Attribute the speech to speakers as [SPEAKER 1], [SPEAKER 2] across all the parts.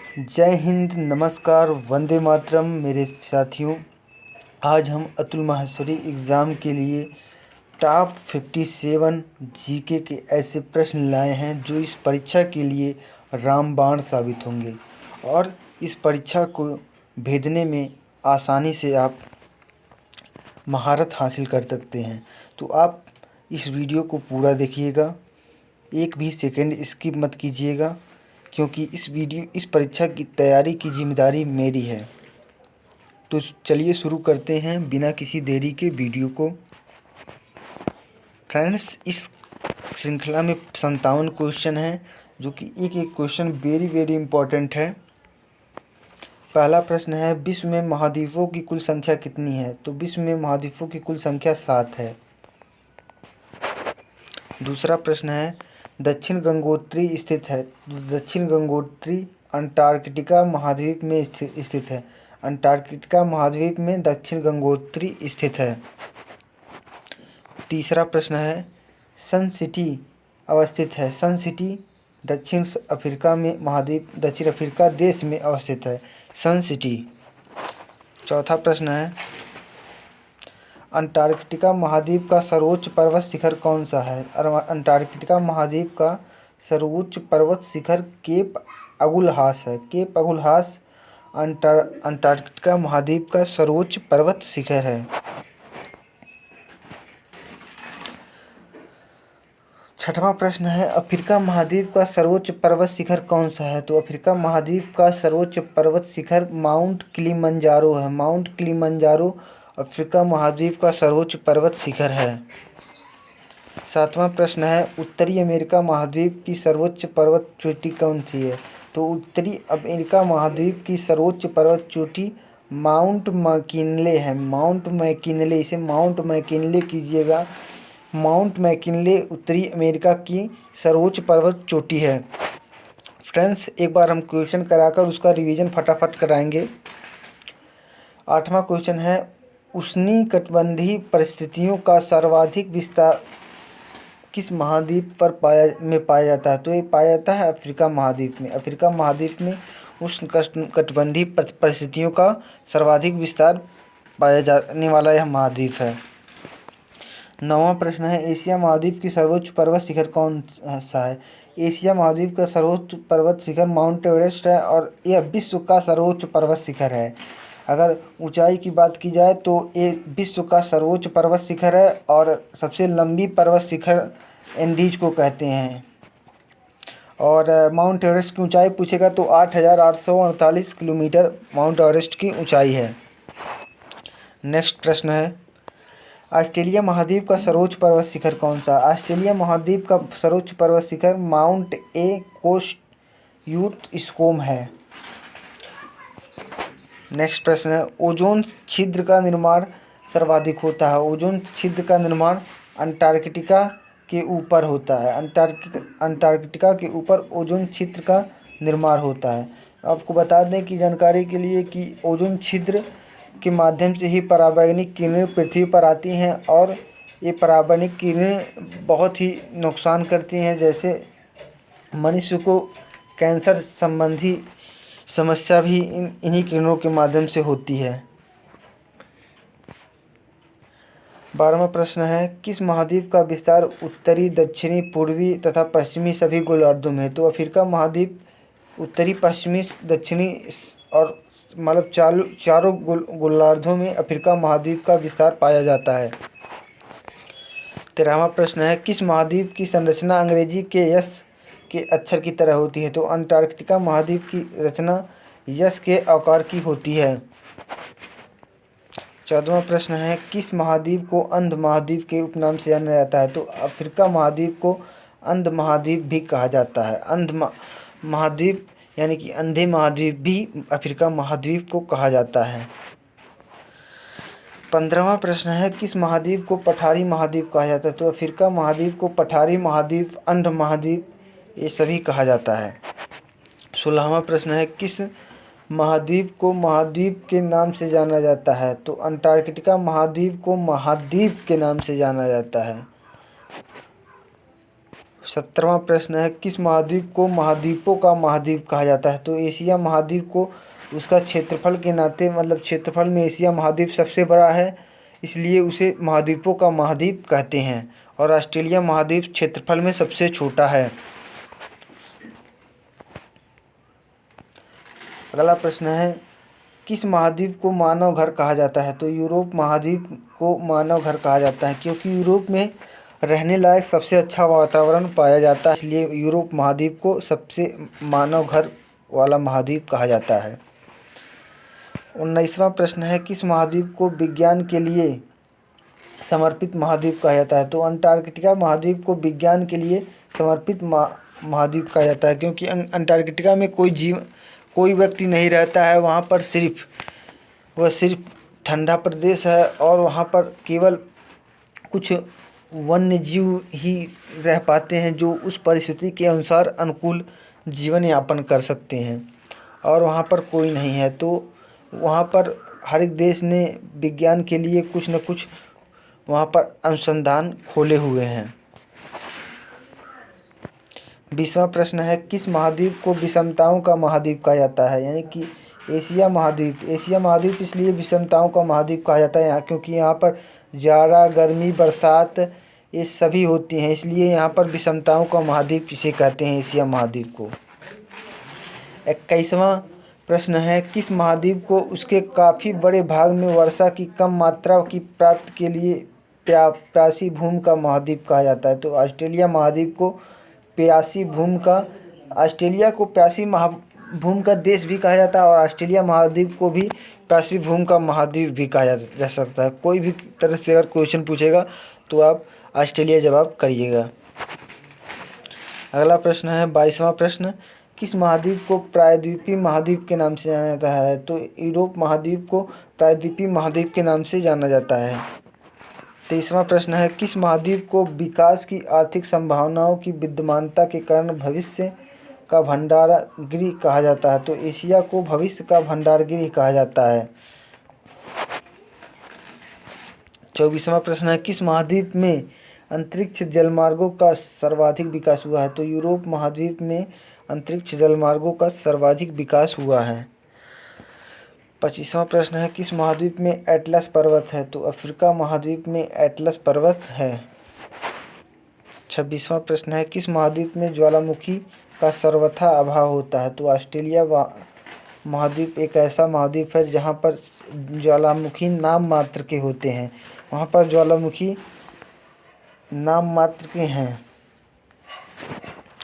[SPEAKER 1] जय हिंद, नमस्कार, वंदे मातरम मेरे साथियों। आज हम अतुल माहेश्वरी एग्ज़ाम के लिए टॉप 57 जीके के ऐसे प्रश्न लाए हैं जो इस परीक्षा के लिए रामबाण साबित होंगे और इस परीक्षा को भेदने में आसानी से आप महारत हासिल कर सकते हैं। तो आप इस वीडियो को पूरा देखिएगा, एक भी सेकंड स्किप मत कीजिएगा, क्योंकि इस परीक्षा की तैयारी की जिम्मेदारी मेरी है। तो चलिए शुरू करते हैं बिना किसी देरी के वीडियो को। फ्रेंड्स, इस श्रृंखला में 57 क्वेश्चन हैं, जो कि एक एक क्वेश्चन वेरी इम्पोर्टेंट है। पहला प्रश्न है, विश्व में महाद्वीपों की कुल संख्या कितनी है? तो विश्व में महाद्वीपों की कुल संख्या 7 है। दूसरा प्रश्न है, दक्षिण गंगोत्री स्थित है। दक्षिण गंगोत्री अंटार्कटिका महाद्वीप में स्थित है। अंटार्कटिका महाद्वीप में दक्षिण गंगोत्री स्थित है। तीसरा प्रश्न है, सन सिटी अवस्थित है। सन सिटी दक्षिण अफ्रीका में दक्षिण अफ्रीका देश में अवस्थित है सन सिटी। चौथा प्रश्न है, अंटार्कटिका महाद्वीप का सर्वोच्च पर्वत शिखर कौन सा है? अंटार्कटिका महाद्वीप का सर्वोच्च पर्वत शिखर केप अगुलहास है। केप अगुलहास अंटार्कटिका महाद्वीप का सर्वोच्च पर्वत शिखर है। छठवां प्रश्न है, अफ्रीका महाद्वीप का सर्वोच्च पर्वत शिखर कौन सा है? तो अफ्रीका महाद्वीप का सर्वोच्च पर्वत शिखर माउंट किलिमंजारो है। माउंट किलिमंजारो अफ्रीका महाद्वीप का सर्वोच्च पर्वत शिखर है। सातवां प्रश्न है, उत्तरी अमेरिका महाद्वीप की सर्वोच्च पर्वत चोटी कौन सी है? तो उत्तरी अमेरिका महाद्वीप की सर्वोच्च पर्वत चोटी माउंट मैकिनले है। माउंट मैकिनले, इसे माउंट मैकिनले कीजिएगा। माउंट मैकिनले उत्तरी अमेरिका की सर्वोच्च पर्वत चोटी है। फ्रेंड्स, एक बार हम क्वेश्चन कराकर उसका रिवीजन फटाफट कराएंगे। आठवां क्वेश्चन है, उष्णकटिबंधीय परिस्थितियों का सर्वाधिक विस्तार किस महाद्वीप पर पाया जाता है? तो ये पाया जाता है अफ्रीका महाद्वीप में। अफ्रीका महाद्वीप में उष्णकटिबंधीय परिस्थितियों का सर्वाधिक विस्तार पाया जाने वाला यह महाद्वीप है। नौवां प्रश्न है, एशिया महाद्वीप की सर्वोच्च पर्वत शिखर कौन सा है? एशिया महाद्वीप का सर्वोच्च पर्वत शिखर माउंट एवरेस्ट है और यह विश्व का सर्वोच्च पर्वत शिखर है। अगर ऊंचाई की बात की जाए तो ये विश्व का सर्वोच्च पर्वत शिखर है और सबसे लंबी पर्वत शिखर एंडीज को कहते हैं। और माउंट एवरेस्ट की ऊंचाई पूछेगा तो 8,848 किलोमीटर माउंट एवरेस्ट की ऊंचाई है। नेक्स्ट प्रश्न है, ऑस्ट्रेलिया महाद्वीप का सर्वोच्च पर्वत शिखर कौन सा? ऑस्ट्रेलिया महाद्वीप का सर्वोच्च पर्वत शिखर माउंट ए कोस्ट स्कोम है। नेक्स्ट प्रश्न है, ओजोन छिद्र का निर्माण सर्वाधिक होता है। ओजोन छिद्र का निर्माण अंटार्कटिका के ऊपर होता है। अंटार्कटिका के ऊपर ओजोन छिद्र का निर्माण होता है। आपको बता दें कि जानकारी के लिए कि ओजोन छिद्र के माध्यम से ही पराबैंगनी किरणें पृथ्वी पर आती हैं और ये पराबैंगनी किरणें बहुत ही नुकसान करती हैं। जैसे मनुष्य को कैंसर संबंधी समस्या भी इन्हीं किरणों के माध्यम से होती है। 12वां प्रश्न है, किस महाद्वीप का विस्तार उत्तरी, दक्षिणी, पूर्वी तथा पश्चिमी सभी गोलार्धों में है? तो अफ्रीका महाद्वीप उत्तरी, पश्चिमी, दक्षिणी और मतलब चारों गोलार्धों में अफ्रीका महाद्वीप का विस्तार पाया जाता है। 13वां प्रश्न है, किस महाद्वीप की संरचना अंग्रेजी के यस के अक्षर की तरह होती है? तो अंटार्कटिका महाद्वीप की रचना यस के आकार की होती है। 14वां प्रश्न है, किस महाद्वीप को अंध महाद्वीप के उपनाम से जाना जाता है? तो अफ्रीका महाद्वीप को अंध महाद्वीप भी कहा जाता है। अंध महाद्वीप यानी कि अंधे महाद्वीप भी अफ्रीका महाद्वीप को कहा जाता है। 15वां प्रश्न है, किस महाद्वीप को पठारी महाद्वीप कहा जाता है? तो अफ्रीका महाद्वीप को पठारी महाद्वीप, अंध महाद्वीप ये सभी कहा जाता है। 16वां प्रश्न है, किस महाद्वीप को महाद्वीप के नाम से जाना जाता है? तो अंटार्कटिका महाद्वीप को महाद्वीप के नाम से जाना जाता है। 17वां प्रश्न है, किस महाद्वीप को महाद्वीपों का महाद्वीप कहा जाता है? तो एशिया महाद्वीप को उसका क्षेत्रफल के नाते, मतलब क्षेत्रफल में एशिया महाद्वीप सबसे बड़ा है, इसलिए उसे महाद्वीपों का महाद्वीप कहते हैं। और ऑस्ट्रेलिया महाद्वीप क्षेत्रफल में सबसे छोटा है। अगला प्रश्न है, किस महाद्वीप को मानव घर कहा जाता है? तो यूरोप महाद्वीप को मानव घर कहा जाता है, क्योंकि यूरोप में रहने लायक सबसे अच्छा वातावरण पाया जाता है, इसलिए यूरोप महाद्वीप को सबसे मानव घर वाला महाद्वीप कहा जाता है। 19वां प्रश्न है, किस महाद्वीप को विज्ञान के लिए समर्पित महाद्वीप कहा जाता है? तो अंटार्कटिका महाद्वीप को विज्ञान के लिए समर्पित महाद्वीप कहा जाता है, क्योंकि अंटार्कटिका में कोई व्यक्ति नहीं रहता है। वहाँ पर सिर्फ ठंडा प्रदेश है और वहाँ पर केवल कुछ वन्य जीव ही रह पाते हैं जो उस परिस्थिति के अनुसार अनुकूल जीवन यापन कर सकते हैं, और वहाँ पर कोई नहीं है। तो वहाँ पर हर एक देश ने विज्ञान के लिए कुछ न कुछ वहाँ पर अनुसंधान खोले हुए हैं। 20वां प्रश्न है, किस महाद्वीप को विषमताओं का महाद्वीप कहा जाता है? यानी कि एशिया महाद्वीप इसलिए विषमताओं का महाद्वीप कहा जाता है यहाँ, क्योंकि यहाँ पर जाड़ा, गर्मी, बरसात ये सभी होती हैं, इसलिए यहाँ पर विषमताओं का महाद्वीप इसे कहते हैं, एशिया महाद्वीप को। 21वां प्रश्न है, किस महाद्वीप को उसके काफ़ी बड़े भाग में वर्षा की कम मात्रा की प्राप्ति के लिए प्यासी भूमि का महाद्वीप कहा जाता है? तो ऑस्ट्रेलिया महाद्वीप को प्यासी भूमि का देश भी कहा जाता है, और ऑस्ट्रेलिया महाद्वीप को भी प्यासी भूमि का महाद्वीप भी कहा जा सकता है। कोई भी तरह से अगर क्वेश्चन पूछेगा तो आप ऑस्ट्रेलिया जवाब करिएगा। अगला प्रश्न है 22वां प्रश्न, किस महाद्वीप को प्रायद्वीपीय महाद्वीप के नाम से जाना जाता है? तो यूरोप महाद्वीप को प्रायद्वीपीय महाद्वीप के नाम से जाना जाता है। 23वां प्रश्न है, किस महाद्वीप को विकास की आर्थिक संभावनाओं की विद्यमानता के कारण भविष्य का भंडारगृह कहा जाता है? तो एशिया को भविष्य का भंडारगृह कहा जाता है। 24वां प्रश्न है, किस महाद्वीप में अंतरिक्ष जलमार्गों का सर्वाधिक विकास हुआ है? तो यूरोप महाद्वीप में अंतरिक्ष जलमार्गों का सर्वाधिक विकास हुआ है। 25वां प्रश्न है, किस महाद्वीप में एटलस पर्वत है? तो अफ्रीका महाद्वीप में एटलस पर्वत है। 26वां प्रश्न है, किस महाद्वीप में ज्वालामुखी का सर्वथा अभाव होता है? तो ऑस्ट्रेलिया महाद्वीप एक ऐसा महाद्वीप है जहाँ पर ज्वालामुखी नाम मात्र के होते हैं, वहाँ पर ज्वालामुखी नाम मात्र के हैं।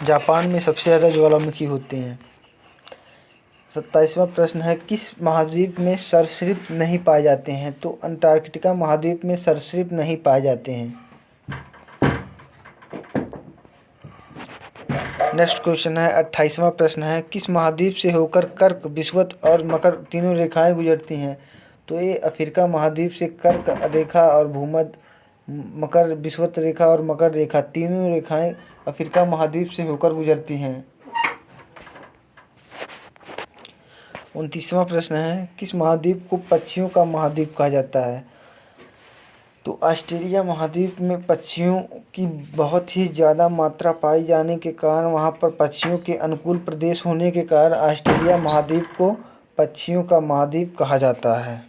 [SPEAKER 1] जापान में सबसे ज़्यादा ज्वालामुखी होते हैं। 27वां प्रश्न है, किस महाद्वीप में सरीसृप नहीं पाए जाते हैं? तो अंटार्कटिका महाद्वीप में सरीसृप नहीं पाए जाते हैं। नेक्स्ट क्वेश्चन है 28वां प्रश्न है, किस महाद्वीप से होकर कर्क, विषुवत और मकर तीनों रेखाएं गुजरती हैं? तो ये अफ्रीका महाद्वीप से कर्क रेखा और भूमध्य, मकर, विषुवत रेखा और मकर रेखा तीनों रेखाएं अफ्रीका महाद्वीप से होकर गुजरती हैं। 29वां प्रश्न है, किस महाद्वीप को पक्षियों का महाद्वीप कहा जाता है? तो ऑस्ट्रेलिया महाद्वीप में पक्षियों की बहुत ही ज़्यादा मात्रा पाई जाने के कारण, वहाँ पर पक्षियों के अनुकूल प्रदेश होने के कारण ऑस्ट्रेलिया महाद्वीप को पक्षियों का महाद्वीप कहा जाता है।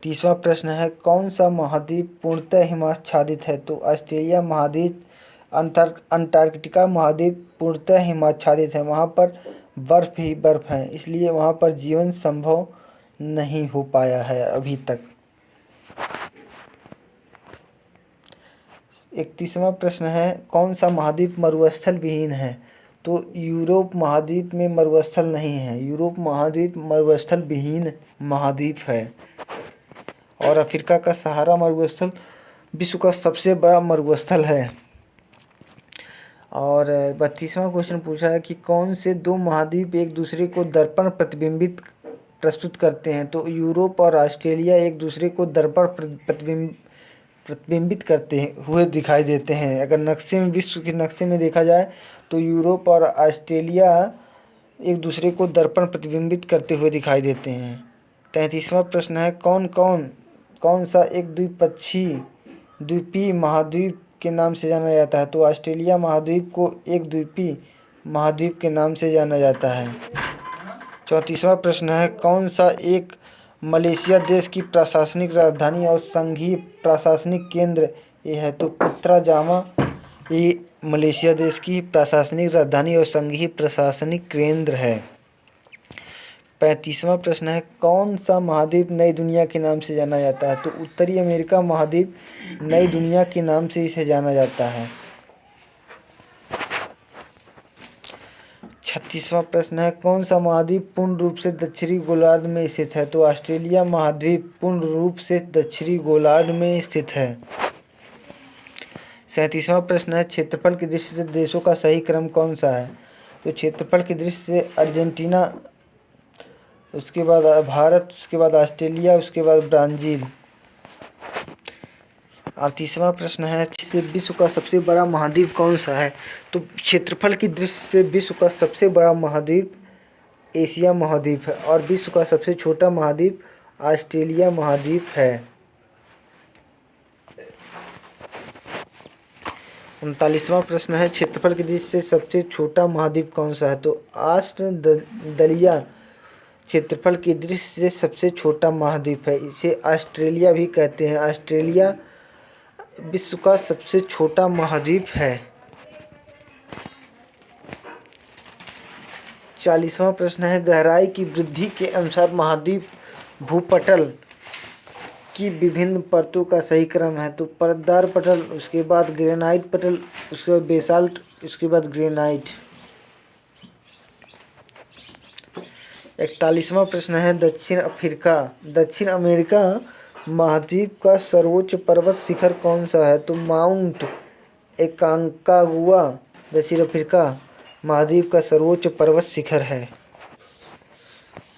[SPEAKER 1] 30वां प्रश्न है, कौन सा महाद्वीप पूर्णतः हिमाच्छादित है? तो ऑस्ट्रेलिया महाद्वीप, अंटार्कटिका महाद्वीप पूर्णतः हिमाच्छादित है, वहाँ पर बर्फ़ ही बर्फ़ है, इसलिए वहाँ पर जीवन संभव नहीं हो पाया है अभी तक। 31वां प्रश्न है, कौन सा महाद्वीप मरुस्थल विहीन है? तो यूरोप महाद्वीप में मरुस्थल नहीं है, यूरोप महाद्वीप मरुस्थल विहीन महाद्वीप है। और अफ्रीका का सहारा मरुस्थल विश्व का सबसे बड़ा मरुस्थल है। और 32वां क्वेश्चन पूछा है कि कौन से दो महाद्वीप एक दूसरे को दर्पण प्रस्तुत करते हैं? तो यूरोप और ऑस्ट्रेलिया एक दूसरे को दर्पण प्रतिबिंबित करते हुए दिखाई देते हैं। अगर नक्शे में, विश्व के नक्शे में देखा जाए तो यूरोप और ऑस्ट्रेलिया एक दूसरे को दर्पण प्रतिबिंबित करते हुए दिखाई देते हैं। 33वां प्रश्न है, कौन सा एक द्वीपीय महाद्वीप के नाम से जाना जाता है? तो ऑस्ट्रेलिया महाद्वीप को एक द्वीपीय महाद्वीप के नाम से जाना जाता है। 34वां प्रश्न है, कौन सा एक मलेशिया देश की प्रशासनिक राजधानी और संघीय प्रशासनिक केंद्र ये है? तो पुत्रा जामा ये मलेशिया देश की प्रशासनिक राजधानी और संघीय प्रशासनिक केंद्र है। 35वां प्रश्न है, कौन सा महाद्वीप नई दुनिया के नाम से जाना जाता है? तो उत्तरी अमेरिका महाद्वीप नई दुनिया के नाम से इसे जाना जाता है। 36वां प्रश्न है, कौन सा महाद्वीप पूर्ण रूप से दक्षिणी गोलार्ध में स्थित है? तो ऑस्ट्रेलिया महाद्वीप पूर्ण रूप से दक्षिणी गोलार्ध में स्थित है। 37वां प्रश्न है, क्षेत्रफल की दृष्टि से देशों का सही क्रम कौन सा है? तो क्षेत्रफल की दृष्टि से अर्जेंटीना, उसके बाद भारत, उसके बाद ऑस्ट्रेलिया, उसके बाद ब्राज़ील। 38वां प्रश्न है, से विश्व का सबसे बड़ा महाद्वीप कौन सा है? तो क्षेत्रफल की दृष्टि से विश्व का सबसे बड़ा महाद्वीप एशिया महाद्वीप है और विश्व का सबसे छोटा महाद्वीप ऑस्ट्रेलिया महाद्वीप है। 39वां प्रश्न है, क्षेत्रफल की दृष्टि से सबसे छोटा महाद्वीप कौन सा है? तो ऑस्ट्रेलिया क्षेत्रफल की दृष्टि से सबसे छोटा महाद्वीप है, इसे ऑस्ट्रेलिया भी कहते हैं। ऑस्ट्रेलिया विश्व का सबसे छोटा महाद्वीप है। 40वां प्रश्न है, गहराई की वृद्धि के अनुसार महाद्वीप भूपटल की विभिन्न परतों का सही क्रम है? तो परतदार पटल, उसके बाद ग्रेनाइट पटल, उसके बाद बेसाल्ट, उसके बाद ग्रेनाइट। 41वां प्रश्न है, दक्षिण अमेरिका महाद्वीप का सर्वोच्च पर्वत शिखर कौन सा है? तो माउंट एकांकागुआ दक्षिण अफ्रीका महाद्वीप का सर्वोच्च पर्वत शिखर है।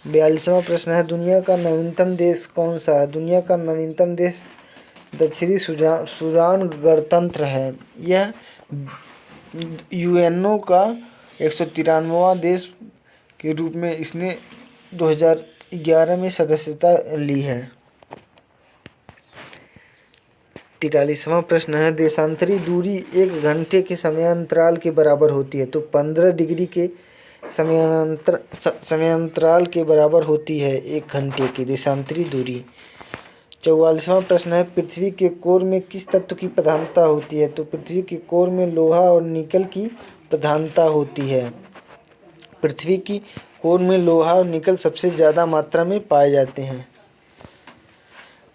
[SPEAKER 1] 42वां प्रश्न है, दुनिया का नवीनतम देश कौन सा है? दुनिया का नवीनतम देश दक्षिणी सूडान गणतंत्र है। यह यूएनओ का 193वां देश के रूप में इसने 2011 में सदस्यता ली है। 43वां प्रश्न है, देशांतरी दूरी 1 घंटे के समयांतराल के बराबर होती है? तो 15 डिग्री के समयांतराल के बराबर होती है 1 घंटे की देशांतरी दूरी। 44वां प्रश्न है, पृथ्वी के कोर में किस तत्व की प्रधानता होती है? तो पृथ्वी के कोर में लोहा और निकल की प्रधानता होती है। पृथ्वी की कोर में लोहा और निकल सबसे ज़्यादा मात्रा में पाए जाते हैं।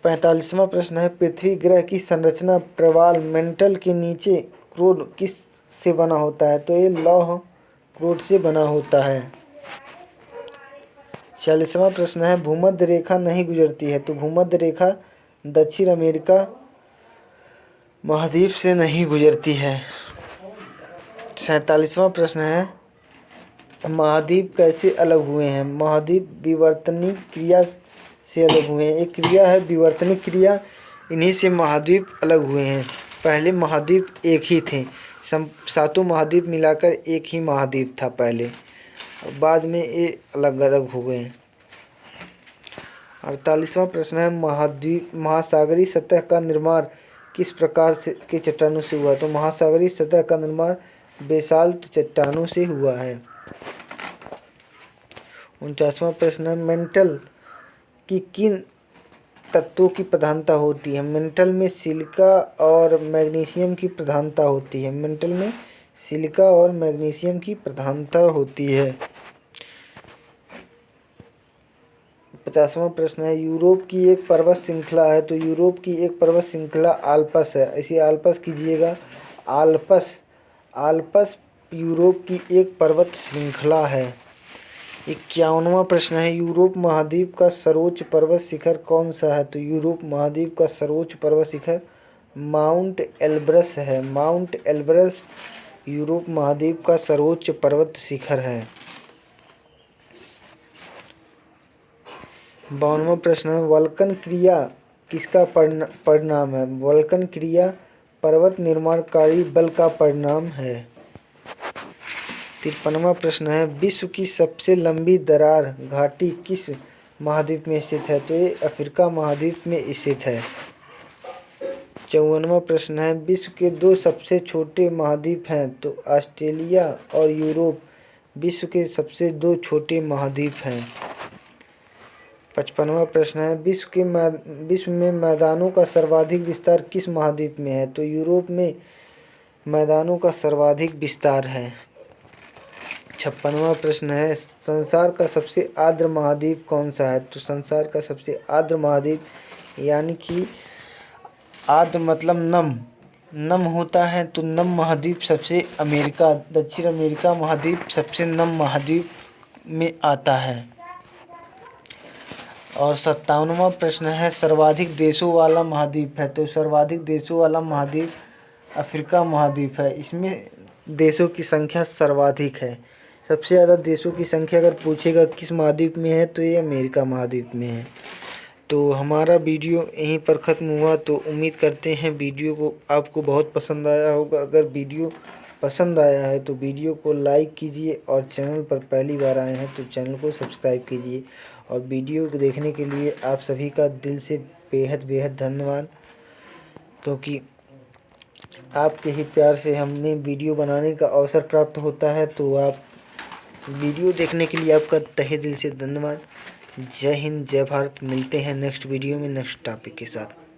[SPEAKER 1] 45वां प्रश्न है, पृथ्वी ग्रह की संरचना प्रवाल मेंटल के नीचे क्रोड किस से बना होता है? तो ये लौह क्रोड से बना होता है। 46वां प्रश्न है, भूमध्य रेखा नहीं गुजरती है? तो भूमध्य रेखा दक्षिण अमेरिका महाद्वीप से नहीं गुजरती है। 47वां प्रश्न है, महाद्वीप कैसे अलग हुए हैं? महाद्वीप विवर्तनिक क्रिया से अलग हुए हैं। एक क्रिया है विवर्तनिक क्रिया, इन्हीं से महाद्वीप अलग हुए हैं। पहले महाद्वीप एक ही थे, 7 महाद्वीप मिलाकर एक ही महाद्वीप था पहले, और बाद में ये अलग अलग हो गए हैं। 48वां प्रश्न है, महासागरीय सतह का निर्माण किस प्रकार से के चट्टानों से हुआ? तो महासागरीय सतह का निर्माण बेसाल्ट चट्टानों से हुआ है। 49वां प्रश्न है, मेंटल की किन तत्वों की प्रधानता होती है? मेंटल में सिलिका और मैग्नीशियम की प्रधानता होती है। मेंटल में सिलिका और मैग्नीशियम की प्रधानता होती है। 50वां प्रश्न है, यूरोप की एक पर्वत श्रृंखला है? तो यूरोप की एक पर्वत श्रृंखला आल्प्स है, इसे आल्प्स कीजिएगा, आल्प्स यूरोप की एक पर्वत श्रृंखला है। 51वां प्रश्न है, यूरोप महाद्वीप का सर्वोच्च पर्वत शिखर कौन सा है? तो यूरोप महाद्वीप का सर्वोच्च पर्वत शिखर माउंट एल्ब्रस है। माउंट एल्ब्रस यूरोप महाद्वीप का सर्वोच्च पर्वत शिखर है। 52वां प्रश्न है, वल्कन क्रिया किसका परिणाम है? वल्कन क्रिया पर्वत निर्माणकारी बल का परिणाम है। 53वां प्रश्न है, विश्व की सबसे लंबी दरार घाटी किस महाद्वीप में स्थित है? तो ये अफ्रीका महाद्वीप में स्थित है। 54वां प्रश्न है, विश्व के 2 सबसे छोटे महाद्वीप हैं तो ऑस्ट्रेलिया और यूरोप विश्व के सबसे 2 छोटे महाद्वीप हैं। 55वां प्रश्न है, विश्व में मैदानों का सर्वाधिक विस्तार किस महाद्वीप में है तो यूरोप में मैदानों का सर्वाधिक विस्तार है। 56वां प्रश्न है, संसार का सबसे आर्द्र महाद्वीप कौन सा है तो संसार का सबसे आर्द्र महाद्वीप यानी कि आर्द्र मतलब नम होता है तो नम महाद्वीप सबसे दक्षिण अमेरिका महाद्वीप सबसे नम महाद्वीप में आता है। और 57वां प्रश्न है, सर्वाधिक देशों वाला महाद्वीप है तो सर्वाधिक देशों वाला महाद्वीप अफ्रीका महाद्वीप है। इसमें देशों की संख्या सर्वाधिक है। सबसे ज़्यादा देशों की संख्या अगर पूछेगा किस महाद्वीप में है तो ये अमेरिका महाद्वीप में है। तो हमारा वीडियो यहीं पर ख़त्म हुआ। तो उम्मीद करते हैं वीडियो को आपको बहुत पसंद आया होगा। अगर वीडियो पसंद आया है तो वीडियो को लाइक कीजिए और चैनल पर पहली बार आए हैं तो चैनल को सब्सक्राइब कीजिए। और वीडियो को देखने के लिए आप सभी का दिल से बेहद धन्यवाद, क्योंकि आपके ही प्यार से हमें वीडियो बनाने का अवसर प्राप्त होता है। तो आप वीडियो देखने के लिए आपका तहे दिल से धन्यवाद। जय हिंद, जय भारत। मिलते हैं नेक्स्ट वीडियो में नेक्स्ट टॉपिक के साथ।